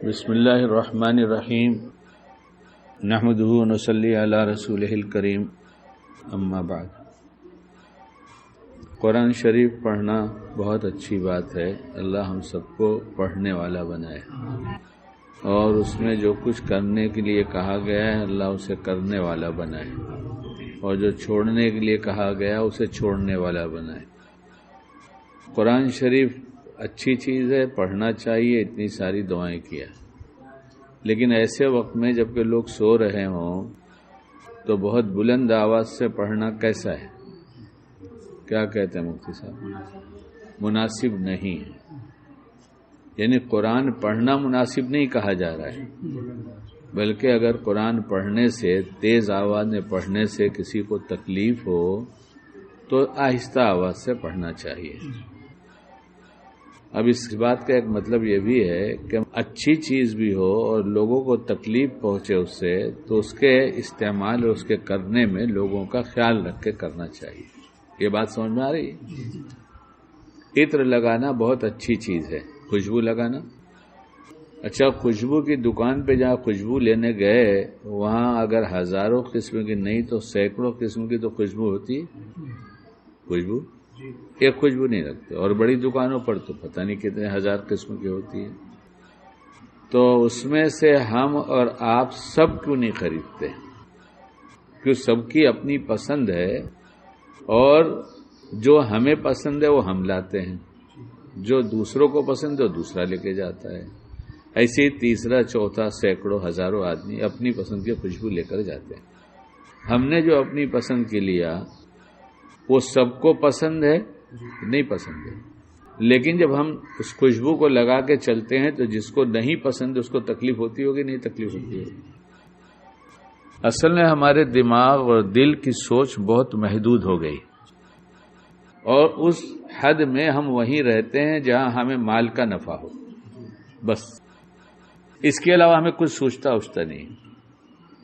بسم اللہ الرحمن الرحیم نحمدہ ونصلی علی رسولہ الکریم اما بعد۔ قرآن شریف پڑھنا بہت اچھی بات ہے۔ اللہ ہم سب کو پڑھنے والا بنائے اور اس میں جو کچھ کرنے کے لیے کہا گیا ہے اللہ اسے کرنے والا بنائے، اور جو چھوڑنے کے لیے کہا گیا اسے چھوڑنے والا بنائے۔ قرآن شریف اچھی چیز ہے، پڑھنا چاہیے، اتنی ساری دعائیں کیا، لیکن ایسے وقت میں جب کہ لوگ سو رہے ہوں تو بہت بلند آواز سے پڑھنا کیسا ہے؟ کیا کہتے ہیں مفتی صاحب؟ مناسب نہیں ہے۔ یعنی قرآن پڑھنا مناسب نہیں کہا جا رہا ہے، بلکہ اگر قرآن پڑھنے سے، تیز آواز میں پڑھنے سے کسی کو تکلیف ہو تو آہستہ آواز سے پڑھنا چاہیے۔ اب اس بات کا ایک مطلب یہ بھی ہے کہ اچھی چیز بھی ہو اور لوگوں کو تکلیف پہنچے اس سے، تو اس کے استعمال اور اس کے کرنے میں لوگوں کا خیال رکھ کے کرنا چاہیے۔ یہ بات سمجھ میں آ رہی ہے؟ عطر لگانا بہت اچھی چیز ہے، خوشبو لگانا۔ اچھا، خوشبو کی دکان پہ جہاں خوشبو لینے گئے وہاں اگر ہزاروں قسم کی نہیں تو سینکڑوں قسم کی تو خوشبو ہوتی ہے۔ خوشبو ایک خوشبو نہیں رکھتے، اور بڑی دکانوں پر تو پتہ نہیں کتنے ہزار قسم کی ہوتی ہے۔ تو اس میں سے ہم اور آپ سب کیوں نہیں خریدتے؟ کیوں؟ سب کی اپنی پسند ہے، اور جو ہمیں پسند ہے وہ ہم لاتے ہیں، جو دوسروں کو پسند ہے وہ دوسرا لے کے جاتا ہے۔ ایسے ہی تیسرا، چوتھا، سینکڑوں، ہزاروں آدمی اپنی پسند کی خوشبو لے کر جاتے ہیں۔ ہم نے جو اپنی پسند کی لیا وہ سب کو پسند ہے؟ نہیں پسند ہے، لیکن جب ہم اس خوشبو کو لگا کے چلتے ہیں تو جس کو نہیں پسند اس کو تکلیف ہوتی ہوگی؟ نہیں تکلیف ہوتی ہوگی۔ اصل میں ہمارے دماغ اور دل کی سوچ بہت محدود ہو گئی، اور اس حد میں ہم وہیں رہتے ہیں جہاں ہمیں مال کا نفع ہو، بس اس کے علاوہ ہمیں کچھ سوچتا نہیں۔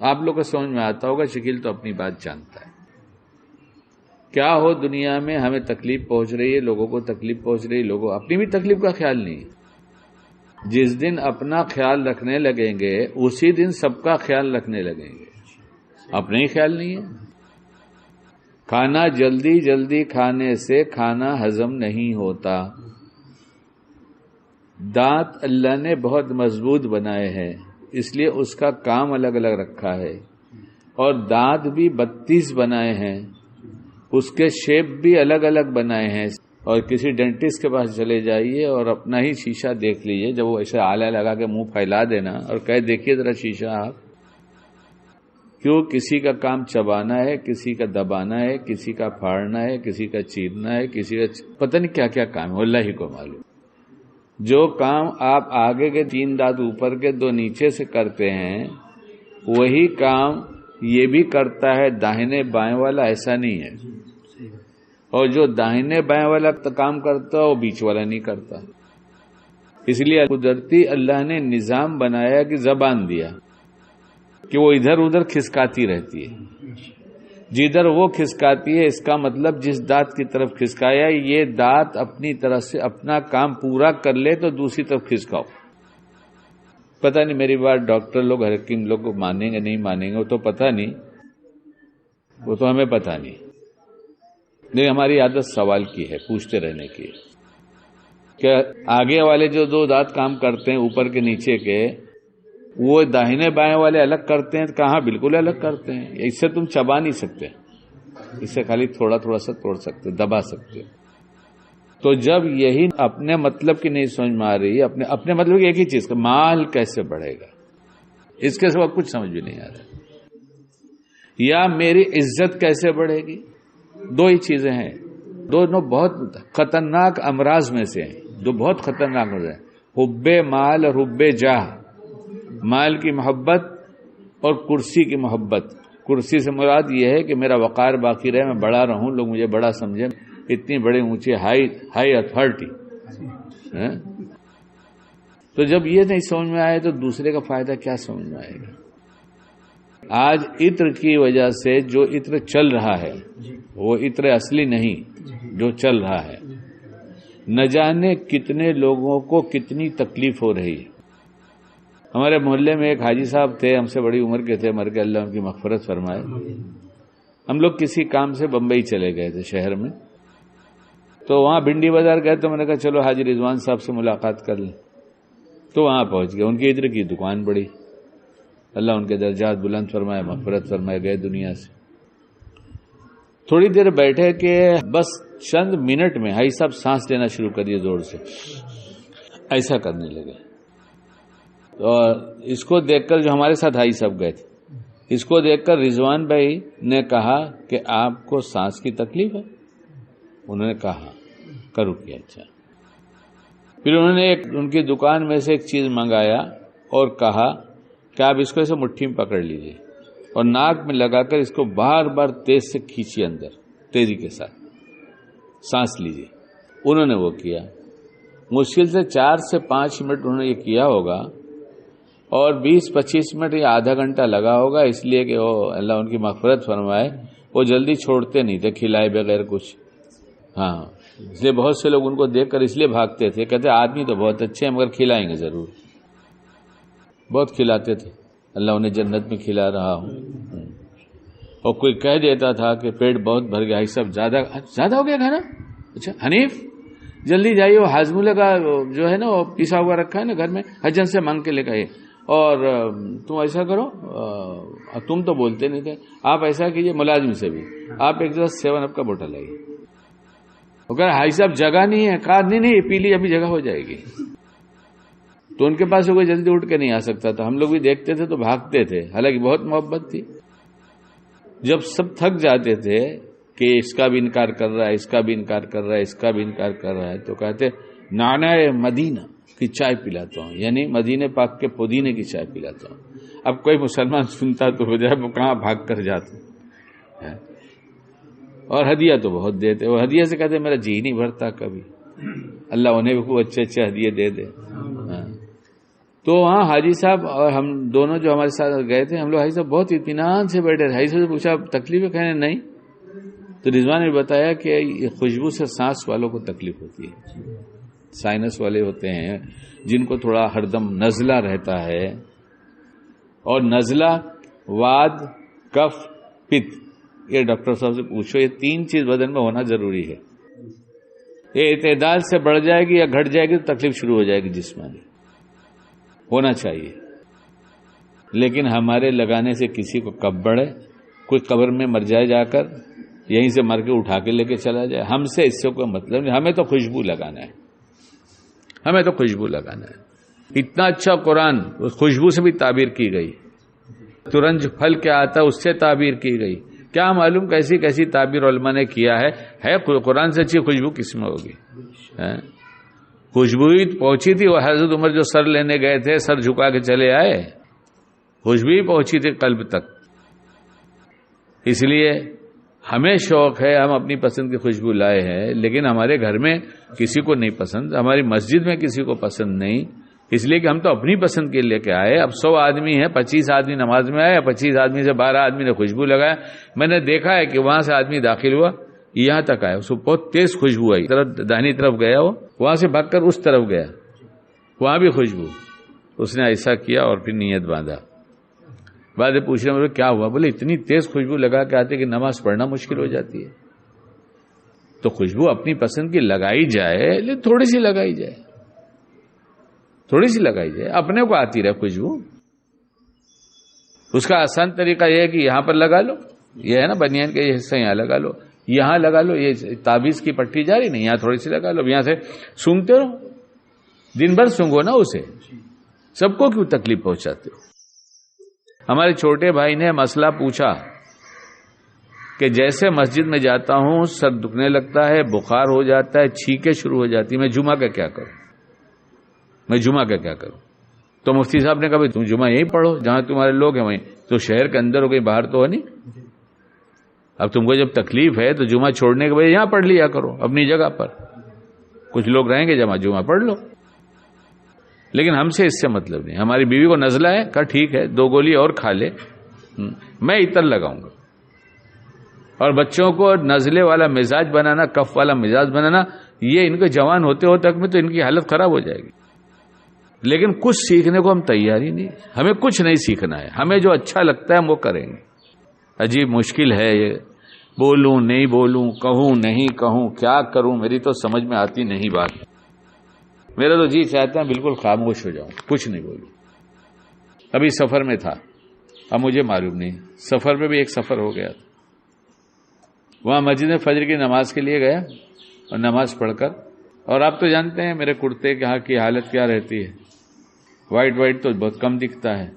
آپ لوگ کو سمجھ میں آتا ہوگا، شکیل تو اپنی بات جانتا ہے۔ کیا ہو دنیا میں ہمیں تکلیف پہنچ رہی ہے، لوگوں کو تکلیف پہنچ رہی ہے، لوگوں اپنی بھی تکلیف کا خیال نہیں ہے۔ جس دن اپنا خیال رکھنے لگیں گے اسی دن سب کا خیال رکھنے لگیں گے، اپنا ہی خیال نہیں ہے۔ کھانا جلدی جلدی کھانے سے کھانا ہضم نہیں ہوتا۔ دانت اللہ نے بہت مضبوط بنائے ہیں، اس لیے اس کا کام الگ الگ رکھا ہے، اور دانت بھی 32 بنائے ہیں، اس کے شیپ بھی الگ الگ بنائے ہیں۔ اور کسی ڈینٹسٹ کے پاس چلے جائیے اور اپنا ہی شیشہ دیکھ لیجئے، جب وہ ایسے آلہ لگا کے منہ پھیلا دینا اور کہے دیکھیے ذرا شیشہ آپ، کیوں؟ کسی کا کام چبانا ہے، کسی کا دبانا ہے، کسی کا پھاڑنا ہے، کسی کا چیرنا ہے، کسی کا پتہ نہیں کیا کیا کام ہے، اللہ ہی کو معلوم۔ جو کام آپ آگے کے 3 دانت اوپر کے 2 نیچے سے کرتے ہیں وہی کام یہ بھی کرتا ہے داہنے بائیں والا، ایسا نہیں ہے۔ اور جو داہنے بائیں والا کام کرتا ہے وہ بیچ والا نہیں کرتا۔ اس لیے قدرتی اللہ نے نظام بنایا کہ زبان دیا کہ وہ ادھر ادھر کھسکاتی رہتی ہے، جدھر وہ کھسکاتی ہے اس کا مطلب جس دانت کی طرف کھسکایا یہ دانت اپنی طرف سے اپنا کام پورا کر لے تو دوسری طرف کھسکاؤ۔ پتہ نہیں میری بات ڈاکٹر لوگ، حکیم لوگ کو مانیں گے نہیں مانیں گے وہ تو پتہ نہیں، وہ تو ہمیں پتہ نہیں، لیکن ہماری عادت سوال کی ہے، پوچھتے رہنے کی، کہ آگے والے جو 2 دانت کام کرتے ہیں اوپر کے نیچے کے، وہ داہنے بائیں والے الگ کرتے ہیں؟ کہاں، بالکل الگ کرتے ہیں۔ اس سے تم چبا نہیں سکتے، اس سے خالی تھوڑا تھوڑا سا توڑ سکتے، دبا سکتے۔ تو جب یہی اپنے مطلب کی نہیں سمجھ میں آ رہی، اپنے مطلب کی ایک ہی چیز کا مال کیسے بڑھے گا، اس کے سوا کچھ سمجھ بھی نہیں آ رہا، یا میری عزت کیسے بڑھے گی۔ 2 ہی چیزیں ہیں، دونوں بہت خطرناک امراض میں سے ہیں، جو بہت خطرناک امراض ہیں، حب مال اور حب جاہ۔ مال کی محبت اور کرسی کی محبت۔ کرسی سے مراد یہ ہے کہ میرا وقار باقی رہے، میں بڑا رہوں، لوگ مجھے بڑا سمجھیں، اتنی بڑے اونچے ہائی اتھارٹی۔ تو جب یہ نہیں سمجھ میں آئے تو دوسرے کا فائدہ کیا سمجھ میں آئے گا؟ آج عطر کی وجہ سے جو عطر چل رہا ہے وہ عطر اصلی نہیں، جو چل رہا ہے، نہ جانے کتنے لوگوں کو کتنی تکلیف ہو رہی ہے۔ ہمارے محلے میں ایک حاجی صاحب تھے، ہم سے بڑی عمر کے تھے، مر کے اللہ ان کی مغفرت فرمائے. ہم لوگ کسی کام سے بمبئی چلے گئے تھے شہر میں، تو وہاں بھنڈی بازار گئے تو میں نے کہا چلو حاجی رضوان صاحب سے ملاقات کر لیں. تو وہاں پہنچ گئے، ان کی ادھر کی دکان پڑی، اللہ ان کے درجات بلند فرمائے، مغفرت فرمائے، گئے دنیا سے. تھوڑی دیر بیٹھے کہ بس چند منٹ میں حاجی صاحب سانس لینا شروع کریے زور سے، ایسا کرنے لگے. اور اس کو دیکھ کر جو ہمارے ساتھ حاجی صاحب گئے تھے، اس کو دیکھ کر رضوان بھائی نے کہا کہ آپ کو سانس کی تکلیف ہے؟ انہوں نے کہا کرو کیا. اچھا. پھر انہوں نے ان کی دکان میں سے ایک چیز منگایا اور کہا کہ آپ اس کو ایسے مٹھی میں پکڑ لیجئے اور ناک میں لگا کر اس کو بار بار تیز سے کھینچیے، اندر تیزی کے ساتھ سانس لیجئے. انہوں نے وہ کیا. مشکل سے 4 سے 5 منٹ انہوں نے یہ کیا ہوگا اور 20-25 منٹ یا آدھا گھنٹہ لگا ہوگا، اس لیے کہ وہ اللہ ان کی مغفرت فرمائے وہ جلدی چھوڑتے نہیں تھے کھلائے بغیر کچھ. ہاں، اس لیے بہت سے لوگ ان کو دیکھ کر اس لیے بھاگتے تھے، کہتے آدمی تو بہت اچھے ہیں مگر کھلائیں گے ضرور. بہت کھلاتے تھے، اللہ انہیں جنت میں کھلا رہا ہوں. اور کوئی کہہ دیتا تھا کہ پیٹ بہت بھر گیا، یہ سب زیادہ ہو گیا کھانا. اچھا حنیف جلدی جائیے، وہ ہاضمولے کا جو ہے نا وہ پیسا ہوا رکھا ہے نا گھر میں، حجن سے مانگ کے لے کے آئیے. اور تم ایسا کرو، تم تو بولتے نہیں تھے، آپ ایسا کیجئے ملازم سے بھی آپ ایک گلاس 7 اپ کا بوتل لائیے. اگر حاجی صاحب جگہ نہیں ہے، کہا نہیں پی لی ابھی جگہ ہو جائے گی. تو ان کے پاس کوئی جلدی اٹھ کے نہیں آ سکتا تھا. ہم لوگ بھی دیکھتے تھے تو بھاگتے تھے، حالانکہ بہت محبت تھی. جب سب تھک جاتے تھے کہ اس کا بھی انکار کر رہا ہے، اس کا بھی انکار کر رہا ہے، اس کا بھی انکار کر رہا ہے، تو کہتے نانا مدینہ کی چائے پلاتا ہوں، یعنی مدینہ پاک کے پودینے کی چائے پلاتا ہوں. اب کوئی مسلمان سنتا تو ہو جائے وہ کہاں بھاگ کر جاتے. اور ہدیہ تو بہت دیتے، وہ ہدیہ سے کہتے میرا جی نہیں بھرتا کبھی، اللہ انہیں بھی خوب اچھے اچھے ہدیے دے دے. تو وہاں حاجی صاحب اور ہم دونوں جو ہمارے ساتھ گئے تھے، ہم لوگ حاجی صاحب بہت اطمینان سے بیٹھے. حاجی صاحب سے پوچھا تکلیف ہے؟ کہنے نہیں. تو رضوان نے بتایا کہ یہ خوشبو سے سانس والوں کو تکلیف ہوتی ہے، سائنس والے ہوتے ہیں جن کو تھوڑا ہردم نزلہ رہتا ہے، اور نزلہ، واد، کف، پت، یہ ڈاکٹر صاحب سے پوچھو، یہ 3 چیز بدن میں ہونا ضروری ہے. یہ اعتدال سے بڑھ جائے گی یا گھٹ جائے گی تو تکلیف شروع ہو جائے گی جسمانی. ہونا چاہیے. لیکن ہمارے لگانے سے کسی کو کب بڑھے، کوئی قبر میں مر جائے جا کر، یہیں سے مر کے اٹھا کے لے کے چلا جائے، ہم سے اس سے کوئی مطلب نہیں. ہمیں تو خوشبو لگانا ہے، ہمیں تو خوشبو لگانا ہے. اتنا اچھا قرآن اس خوشبو سے بھی تعبیر کی گئی. ترنج پھل کیا آتا ہے اس سے تعبیر کی گئی. کیا معلوم کیسی کیسی تعبیر علماء نے کیا ہے قرآن سے اچھی خوشبو کس میں ہوگی. خوشبو ہی پہنچی تھی، وہ حضرت عمر جو سر لینے گئے تھے سر جھکا کے چلے آئے، خوشبو ہی پہنچی تھی قلب تک. اس لیے ہمیں شوق ہے، ہم اپنی پسند کی خوشبو لائے ہیں، لیکن ہمارے گھر میں کسی کو نہیں پسند، ہماری مسجد میں کسی کو پسند نہیں، اس لیے کہ ہم تو اپنی پسند کے لے کے آئے. اب 100 آدمی ہیں، 25 آدمی نماز میں آئے، 25 آدمی سے 12 آدمی نے خوشبو لگایا. میں نے دیکھا ہے کہ وہاں سے آدمی داخل ہوا یہاں تک آیا، اس کو بہت تیز خوشبو آئی، داہنی طرف گیا، وہ وہاں سے بھاگ کر اس طرف گیا، وہاں بھی خوشبو. اس نے ایسا کیا اور پھر نیت باندھا. بعد میں پوچھ رہے ہیں کیا ہوا؟ بولے اتنی تیز خوشبو لگا کے آتے کہ نماز پڑھنا مشکل ہو جاتی ہے. تو خوشبو اپنی پسند کی لگائی جائے، لیکن تھوڑی سی لگائی جائے، تھوڑی سی لگائی جائے، اپنے کو آتی رہے خوشبو. اس کا آسان طریقہ یہ ہے کہ یہاں پر لگا لو، یہ ہے نا بنیان کا یہ حصہ، یہاں لگا لو، یہاں لگا لو، یہ تعویذ کی پٹی جاری نہیں، یہاں تھوڑی سی لگا لو، یہاں سے سونگتے رہو، دن بھر سونگو نا اسے. سب کو کیوں تکلیف پہنچاتے ہو؟ ہمارے چھوٹے بھائی نے مسئلہ پوچھا کہ جیسے مسجد میں جاتا ہوں سر دکھنے لگتا ہے، بخار ہو جاتا ہے، چھینکیں شروع ہو جاتی، میں جمعہ کا کیا کروں؟ تو مفتی صاحب نے کہا تم جمعہ یہیں پڑھو جہاں تمہارے لوگ ہیں وہیں. تو شہر کے اندر ہو کہیں باہر تو ہو نہیں. اب تم کو جب تکلیف ہے تو جمعہ چھوڑنے کے بعد یہاں پڑھ لیا کرو اپنی جگہ پر. کچھ لوگ رہیں گے جمعہ پڑھ لو. لیکن ہم سے اس سے مطلب نہیں. ہماری بیوی کو نزلہ ہے، کہا ٹھیک ہے 2 گولی اور کھا لے، میں عطر لگاؤں گا. اور بچوں کو نزلے والا مزاج بنانا، کف والا مزاج بنانا، یہ ان کے جوان ہوتے تک میں تو ان کی حالت خراب ہو جائے گی. لیکن کچھ سیکھنے کو ہم تیار ہی نہیں. ہمیں کچھ نہیں سیکھنا ہے, ہمیں جو اچھا لگتا ہے ہم وہ کریں گے. عجیب مشکل ہے یہ, بولوں نہیں بولوں, کہوں نہیں کہوں, کیا کروں, میری تو سمجھ میں آتی نہیں بات. میرا تو جی چاہتا ہے بالکل خاموش ہو جاؤں, کچھ نہیں بولوں. ابھی سفر میں تھا, اب مجھے معلوم نہیں, سفر میں بھی ایک سفر ہو گیا. وہاں مسجد فجر کی نماز کے لیے گیا اور نماز پڑھ کر, اور آپ تو جانتے ہیں میرے کرتے کے یہاں کی حالت کیا رہتی ہے, وائٹ تو بہت کم دکھتا ہے,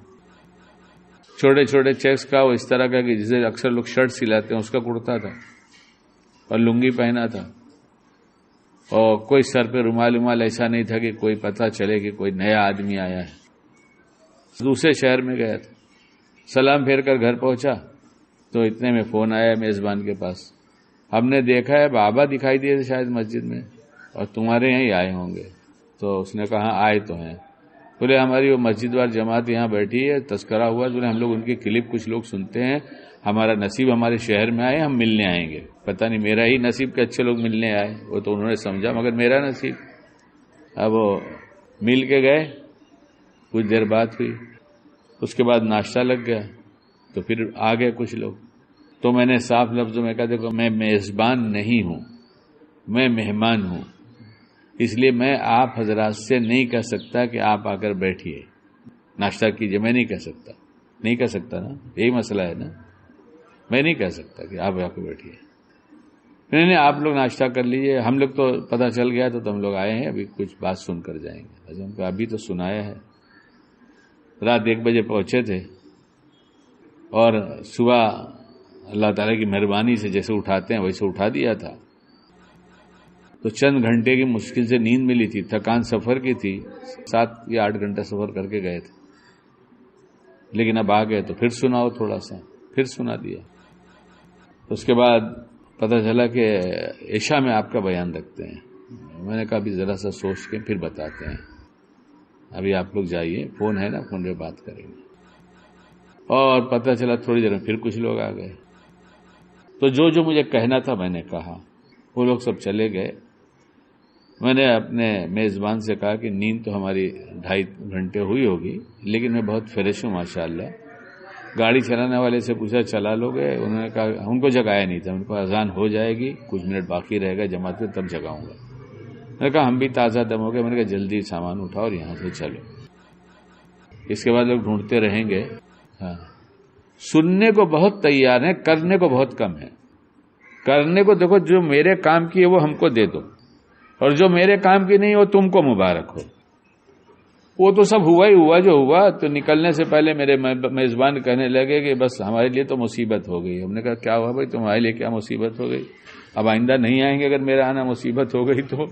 چھوٹے چھوٹے چیکس کا, وہ اس طرح کا کہ جسے اکثر لوگ شرٹ سلاتے ہیں اس کا کرتا تھا اور لنگی پہنا تھا, اور کوئی سر پہ رومال ایسا نہیں تھا کہ کوئی پتہ چلے کہ کوئی نیا آدمی آیا ہے. دوسرے شہر میں گیا تھا, سلام پھیر کر گھر پہنچا تو اتنے میں فون آیا میزبان کے پاس, ہم نے دیکھا ہے بابا دکھائی دیے تھے شاید مسجد میں اور تمہارے یہاں ہی آئے ہوں گے. تو اس نے کہا آئے تو ہیں. بولے ہماری وہ مسجد وار جماعت یہاں بیٹھی ہے, تذکرہ ہوا, بولے ہم لوگ ان کی کلپ کچھ لوگ سنتے ہیں, ہمارا نصیب ہمارے شہر میں آئے, ہم ملنے آئیں گے. پتہ نہیں میرا ہی نصیب کے اچھے لوگ ملنے آئے, وہ تو انہوں نے سمجھا, مگر میرا نصیب. اب وہ مل کے گئے, کچھ دیر بات ہوئی, اس کے بعد ناشتہ لگ گیا, تو پھر آ گئے کچھ لوگ. تو میں نے صاف لفظوں میں کہا دیکھو میں میزبان نہیں ہوں, میں مہمان ہوں, اس لیے میں آپ حضرات سے نہیں کہہ سکتا کہ آپ آ کر بیٹھیے ناشتہ کیجیے, میں نہیں کہہ سکتا نا, یہی مسئلہ ہے نا, میں نہیں کہہ سکتا کہ آپ آ کے بیٹھیے. نہیں آپ لوگ ناشتہ کر لیجیے, ہم لوگ تو پتہ چل گیا تو ہم لوگ آئے ہیں, ابھی کچھ بات سن کر جائیں گے. ہم کو ابھی تو سنایا ہے. رات 1 بجے پہنچے تھے اور صبح اللہ تعالیٰ کی مہربانی سے جیسے اٹھاتے ہیں ویسے اٹھا دیا تھا. تو چند گھنٹے کی مشکل سے نیند ملی تھی, تھکان سفر کی تھی, 7 یا 8 گھنٹہ سفر کر کے گئے تھے. لیکن اب آ گئے تو پھر سناؤ, تھوڑا سا پھر سنا دیا. اس کے بعد پتہ چلا کہ عشاء میں آپ کا بیان رکھتے ہیں. میں نے کہا ابھی ذرا سا سوچ کے پھر بتاتے ہیں, ابھی آپ لوگ جائیے, فون ہے نا, فون پہ بات کریں گے. اور پتہ چلا تھوڑی دیر میں پھر کچھ لوگ آ گئے. تو جو مجھے کہنا تھا میں نے کہا, وہ لوگ سب چلے گئے. میں نے اپنے میزبان سے کہا کہ نیند تو ہماری 2.5 گھنٹے ہوئی ہوگی, لیکن میں بہت فریش ہوں ماشاءاللہ. گاڑی چلانے والے سے پوچھا چلا لو گے, انہوں نے کہا ان کو جگایا نہیں تھا, ان کو اذان ہو جائے گی, کچھ منٹ باقی رہے گا جماعت میں تب جگاؤں گا. میں نے کہا ہم بھی تازہ دم ہو گئے. میں نے کہا جلدی سامان اٹھاؤ اور یہاں سے چلو. اس کے بعد لوگ ڈھونڈتے رہیں گے. ہاں, سننے کو بہت تیار ہیں, کرنے کو بہت کم ہے. کرنے کو دیکھو, جو میرے کام کی ہے وہ ہم کو دے دو, اور جو میرے کام کی نہیں وہ تم کو مبارک ہو. وہ تو سب ہوا ہی ہوا جو ہوا. تو نکلنے سے پہلے میرے میزبان کہنے لگے کہ بس ہمارے لیے تو مصیبت ہو گئی. ہم نے کہا کیا ہوا بھائی, تمہارے لیے کیا مصیبت ہو گئی؟ اب آئندہ نہیں آئیں گے اگر میرا آنا مصیبت ہو گئی تو.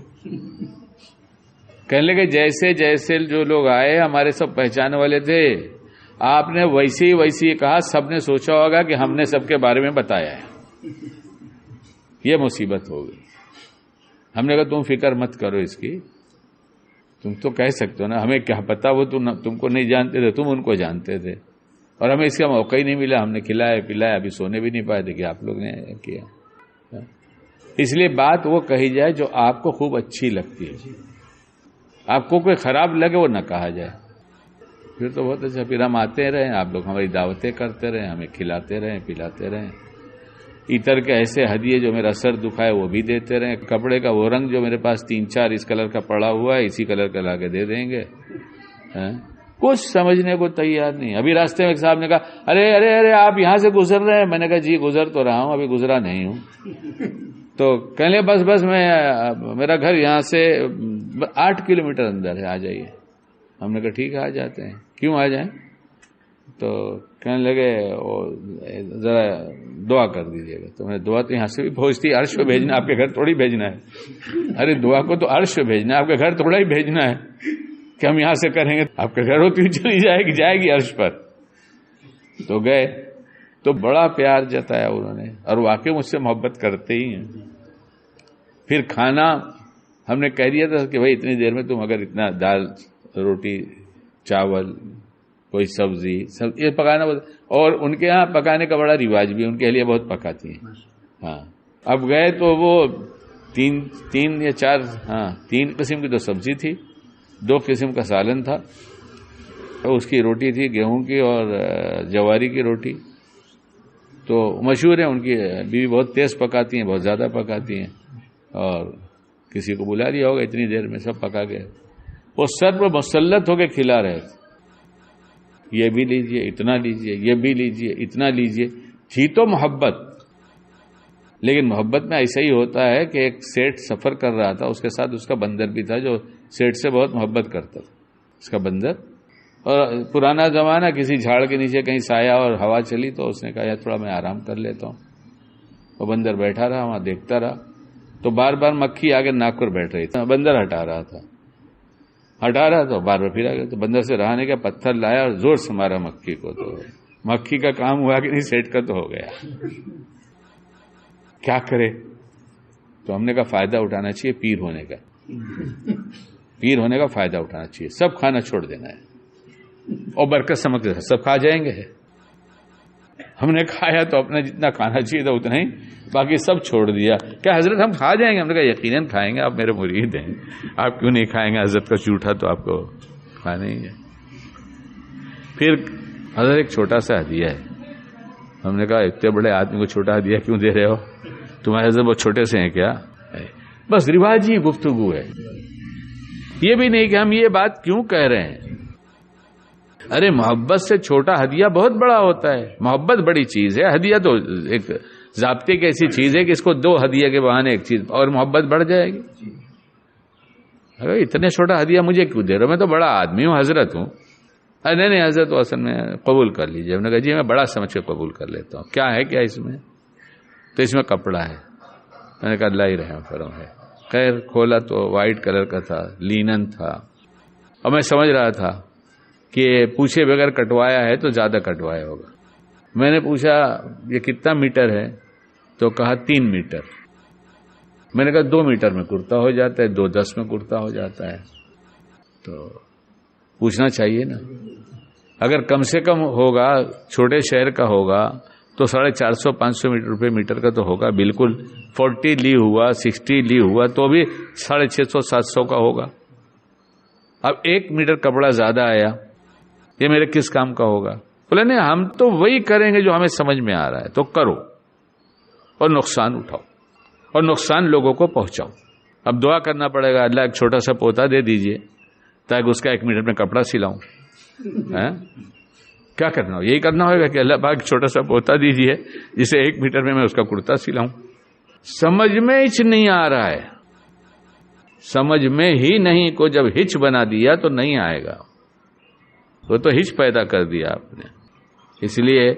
کہنے لگے جیسے جیسے جو لوگ آئے ہمارے سب پہچانے والے تھے, آپ نے ویسے ہی کہا, سب نے سوچا ہوگا کہ ہم نے سب کے بارے میں بتایا ہے, یہ مصیبت ہو گئی. ہم نے کہا تم فکر مت کرو اس کی, تم تو کہہ سکتے ہو نا, ہمیں کیا پتا, وہ تم کو نہیں جانتے تھے, تم ان کو جانتے تھے, اور ہمیں اس کا موقع ہی نہیں ملا. ہم نے کھلایا پلایا, ابھی سونے بھی نہیں پائے تھے کہ آپ لوگ نے کیا. اس لیے بات وہ کہی جائے جو آپ کو خوب اچھی لگتی ہے, آپ کو کوئی خراب لگے وہ نہ کہا جائے, پھر تو بہت اچھا. پھر ہم آتے رہیں, آپ لوگ ہماری دعوتیں کرتے رہیں, ہمیں کھلاتے رہیں پلاتے رہیں. عطر کے ایسے ہدیے جو میرا سر دکھائے وہ بھی دیتے رہیں. کپڑے کا وہ رنگ جو میرے پاس 3-4 اس کلر کا پڑا ہوا ہے, اسی کلر کا لا کے دے دیں گے. کچھ سمجھنے کو تیار نہیں. ابھی راستے میں ایک صاحب نے کہا ارے آپ یہاں سے گزر رہے ہیں. میں نے کہا جی گزر تو رہا ہوں, ابھی گزرا نہیں ہوں. تو کہنے بس میرا گھر یہاں سے 8 کلومیٹر اندر ہے, آ جائیے. ہم نے کہا ٹھیک ہے آ جاتے ہیں. کیوں آ جائیں؟ تو کہنے لگے ذرا دعا کر دیجیے گا. تو میں نے دعا تو یہاں سے بھی پہنچتی, عرش پہ بھیجنا, آپ کے گھر تھوڑی بھیجنا ہے. ارے دعا کو تو عرش پہ بھیجنا ہے, آپ کے گھر تھوڑا ہی بھیجنا ہے کہ ہم یہاں سے کریں گے. آپ کے گھر ہوتی چلی جائے گی عرش پر. تو گئے تو بڑا پیار جتایا انہوں نے, اور واقعی مجھ سے محبت کرتے ہی ہیں. پھر کھانا ہم نے کہہ دیا تھا کہ بھائی اتنی دیر میں تم اگر اتنا دال روٹی چاول کوئی سبزی سب یہ پکانا, اور ان کے ہاں پکانے کا بڑا رواج بھی, ان کے لیے بہت پکاتی ہیں. ہاں اب گئے تو وہ 3 یا 4 3 قسم کی تو سبزی تھی, 2 قسم کا سالن تھا، اس کی روٹی تھی گیہوں کی اور جواری کی روٹی. تو مشہور ہے ان کی بیوی بہت تیز پکاتی ہیں، بہت زیادہ پکاتی ہیں، اور کسی کو بلا لیا ہوگا اتنی دیر میں سب پکا گئے. وہ سر پر مسلط ہو کے کھلا رہے تھے، یہ بھی لیجئے اتنا لیجئے، یہ بھی لیجئے اتنا لیجئے. تھی تو محبت، لیکن محبت میں ایسا ہی ہوتا ہے کہ ایک سیٹ سفر کر رہا تھا، اس کے ساتھ اس کا بندر بھی تھا جو سیٹ سے بہت محبت کرتا تھا، اس کا بندر. اور پرانا زمانہ، کسی جھاڑ کے نیچے کہیں سایہ اور ہوا چلی تو اس نے کہا یار تھوڑا میں آرام کر لیتا ہوں. وہ بندر بیٹھا رہا وہاں دیکھتا رہا، تو بار بار مکھی آگے ناک پر بیٹھ رہی تھی، بندر ہٹا رہا تھا تو بار بار پھر آ گیا. تو بندر سے رہا نہیں کہ پتھر لایا اور زور سے مارا مکھی کو. تو مکھی کا کام ہوا کہ نہیں، سیٹ کا تو ہو گیا. کیا کرے؟ تو ہم نے کہا فائدہ اٹھانا چاہیے پیر ہونے کا، پیر ہونے کا فائدہ اٹھانا چاہیے. سب کھانا چھوڑ دینا ہے اور برکت سمجھتے تھے سب کھا جائیں گے. ہم نے کھایا تو اپنا جتنا کھانا چاہیے تھا اتنا ہی، باقی سب چھوڑ دیا. کیا حضرت ہم کھا جائیں گے؟ ہم نے کہا یقیناً کھائیں گے، آپ میرے مرید ہیں، آپ کیوں نہیں کھائیں گے؟ حضرت کا جھوٹا تو آپ کو کھانا ہی ہے. پھر حضرت ایک چھوٹا سا ہدیہ ہے. ہم نے کہا اتنے بڑے آدمی کو چھوٹا ہدیہ کیوں دے رہے ہو؟ تمہارے حضرت بہت چھوٹے سے ہیں کیا؟ بس رواجی گفتگو ہے، یہ بھی نہیں کہ ہم یہ بات کیوں کہہ رہے ہیں. ارے محبت سے چھوٹا ہدیہ بہت بڑا ہوتا ہے. محبت بڑی چیز ہے، ہدیہ تو ایک ضابطے کی ایسی چیز ہے کہ اس کو 2 ہدیہ کے بہانے ایک چیز اور محبت بڑھ جائے گی. ارے اتنے چھوٹا ہدیہ مجھے کیوں دے رہے ہو؟ میں تو بڑا آدمی ہوں، حضرت ہوں. ارے نہیں حضرت، تو اصل میں قبول کر لیجیے. ہم نے کہا جی میں بڑا سمجھ کے قبول کر لیتا ہوں. کیا ہے کیا اس میں؟ تو اس میں کپڑا ہے. میں نے کہا اللہ ہی رحم فرم ہے. خیر کھولا تو وائٹ کلر کا تھا، لینن تھا. اور میں سمجھ رہا تھا کہ پوچھے بغیر کٹوایا ہے تو زیادہ کٹوایا ہوگا. میں نے پوچھا یہ کتنا میٹر ہے؟ تو کہا 3 میٹر. میں نے کہا 2 میٹر میں کرتا ہو جاتا ہے، 2:10 میں کرتا ہو جاتا ہے. تو پوچھنا چاہیے نا. اگر کم سے کم ہوگا، چھوٹے شہر کا ہوگا تو 450-500 روپے میٹر کا تو ہوگا. بالکل 40 لی ہوا، 60 لی ہوا تو بھی 650-700 کا ہوگا. اب 1 میٹر کپڑا زیادہ آیا، یہ میرے کس کام کا ہوگا؟ بولے نہیں ہم تو وہی کریں گے جو ہمیں سمجھ میں آ رہا ہے. تو کرو اور نقصان اٹھاؤ اور نقصان لوگوں کو پہنچاؤ. اب دعا کرنا پڑے گا اللہ ایک چھوٹا سا پوتا دے دیجئے تاکہ اس کا 1 منٹ میں کپڑا سلاؤں. کیا کرنا ہو؟ یہی کرنا ہوگا کہ اللہ پاک چھوٹا سا پوتا دیجئے جسے 1 میٹر میں اس کا کرتا سلاؤں. سمجھ میں ہچ نہیں آ رہا ہے، سمجھ میں ہی نہیں کو جب ہچ بنا دیا تو نہیں آئے گا. وہ تو ہچ پیدا کر دیا آپ نے. اس لیے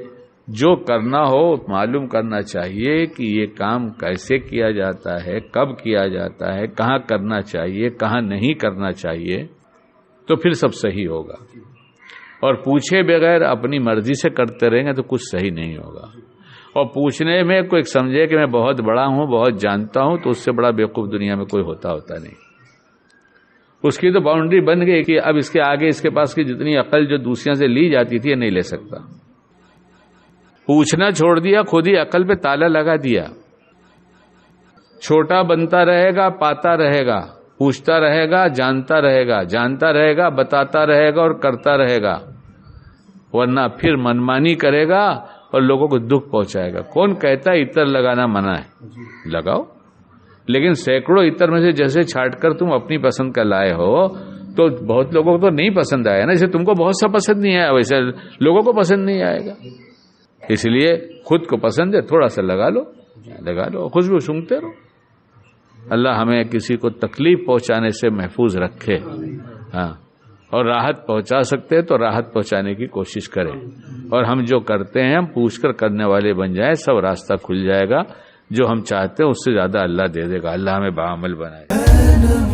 جو کرنا ہو معلوم کرنا چاہیے کہ یہ کام کیسے کیا جاتا ہے، کب کیا جاتا ہے، کہاں کرنا چاہیے، کہاں نہیں کرنا چاہیے، تو پھر سب صحیح ہوگا. اور پوچھے بغیر اپنی مرضی سے کرتے رہیں گے تو کچھ صحیح نہیں ہوگا. اور پوچھنے میں کوئی سمجھے کہ میں بہت بڑا ہوں، بہت جانتا ہوں، تو اس سے بڑا بیوقوف دنیا میں کوئی ہوتا نہیں. اس کی تو باؤنڈری بن گئی کہ اب اس کے آگے اس کے پاس کی جتنی عقل جو دوسروں سے لی جاتی تھی یہ نہیں لے سکتا. پوچھنا چھوڑ دیا، خود ہی عقل پہ تالا لگا دیا. چھوٹا بنتا رہے گا، پاتا رہے گا، پوچھتا رہے گا، جانتا رہے گا، بتاتا رہے گا اور کرتا رہے گا. ورنہ پھر منمانی کرے گا اور لوگوں کو دکھ پہنچائے گا. کون کہتا ہے عطر لگانا منع ہے؟ لگاؤ، لیکن سینکڑوں عطر میں سے جیسے چھانٹ کر تم اپنی پسند کا لائے ہو تو بہت لوگوں کو تو نہیں پسند آیا نا. جیسے تم کو بہت سا پسند نہیں آیا ویسے لوگوں کو پسند نہیں آئے گا. اس لیے خود کو پسند ہے تھوڑا سا لگا لو، خوشبو سونگتے رہو. اللہ ہمیں کسی کو تکلیف پہنچانے سے محفوظ رکھے. ہاں، اور راحت پہنچا سکتے تو راحت پہنچانے کی کوشش کریں. اور ہم جو کرتے ہیں ہم پوچھ کر کرنے والے بن جائیں، سب راستہ کھل جائے گا. جو ہم چاہتے ہیں اس سے زیادہ اللہ دے دے گا. اللہ ہمیں باعمل بنائے.